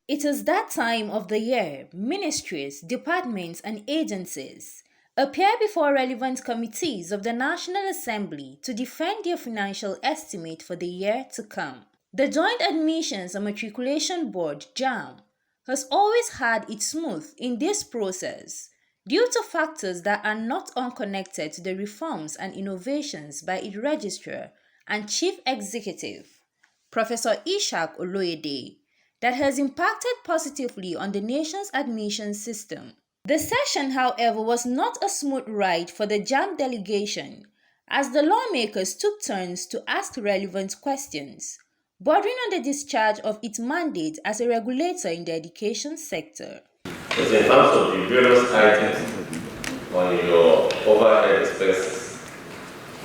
It is that time of the year ministries, departments, and agencies appear before relevant committees of the National Assembly to defend their financial estimate for the year to come. The Joint Admissions and Matriculation Board, JAMB, has always had it smooth in this process due to factors that are not unconnected to the reforms and innovations by its Registrar and Chief Executive, Prof Ishaq Oloyede, that has impacted positively on the nation's admission system. The session, however, was not a smooth ride for the JAMB delegation, as the lawmakers took turns to ask relevant questions, bordering on the discharge of its mandate as a regulator in the education sector. Because in terms of the various items on your overhead expenses,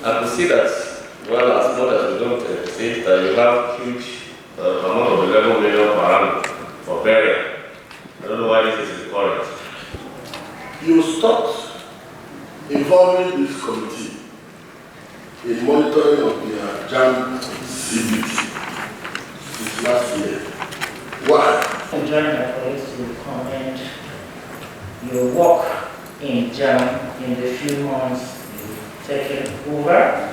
I could see that, well, as much as we don't say that you have huge amount of 11 million per annum for burial. I don't know why this is correct. You stopped involving this committee in monitoring of the JAMB CBT this last year. Why? I join my colleagues to commend your work in JAMB in the few months you've taken over,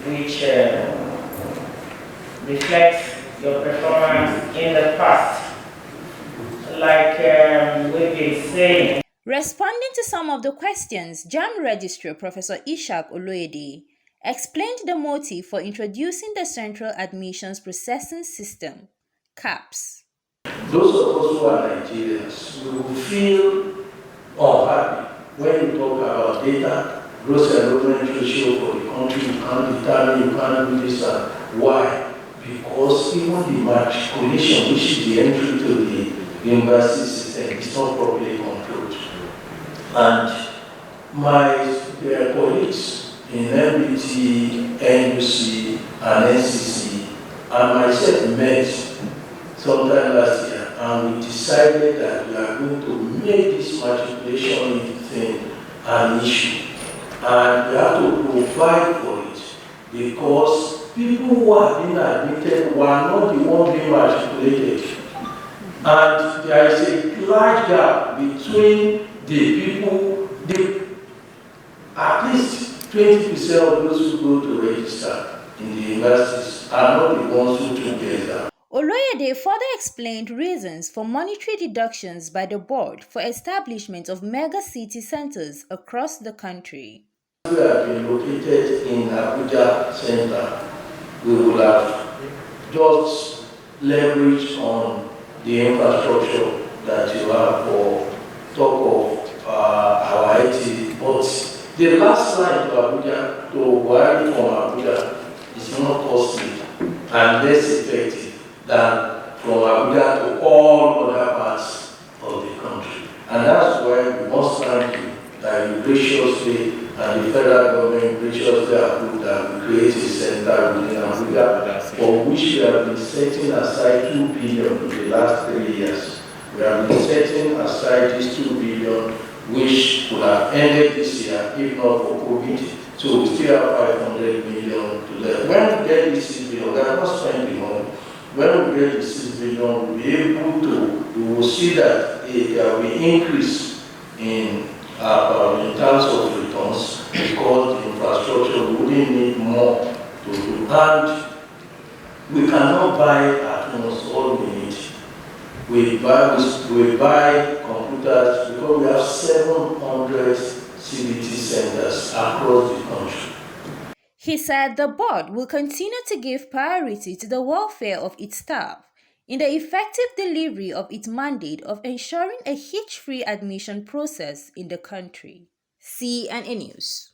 which reflects your performance in the past. Like we've been saying. Responding to some of the questions, JAMB Registrar Prof Ishaq Oloyede explained the motive for introducing the Central Admissions Processing System, CAPS. Those of us who are Nigerians, we will feel unhappy when you talk about data, gross enrollment ratio for the country. You can't determine, you can't do this. Why? Because even the matriculation, which is the entry to the university system, is not properly controlled. And my colleagues in MBT, NUC, and NCC, and myself met sometime last year, and we decided that we are going to make this matriculation thing an issue. And we have to provide for it, because people who have been admitted were not the ones being matriculated. And there is a large gap between the people, at least 20% of those who go to register in the universities are not the ones who took the exam. Oloyede further explained reasons for monetary deductions by the board for establishment of mega city centers across the country. We have been located in Abuja Center. We will have just leveraged on the infrastructure that you have for talk of our IT. But the last line to Abuja, to Wari from Abuja, is more costly and less effective than from Abuja to all other parts of the country. And that's why we must thank you that you graciously and the federal government graciously approved that we create a center within Abuja, for which we have been setting aside 2 billion in the last 3 years. We have been setting aside this 2 billion, which would have ended this year if not for COVID. So we still have 500 million to left. When we get this 6 billion, we are not spending money. When we get the 6 billion, we'll be able to, we will see that there will be increase in terms of returns, because the infrastructure we wouldn't need more to do. And we cannot buy at once all we need. We buy computers because we have 700 CBT centers across the country. He said the board will continue to give priority to the welfare of its staff in the effective delivery of its mandate of ensuring a hitch-free admission process in the country. CNA News.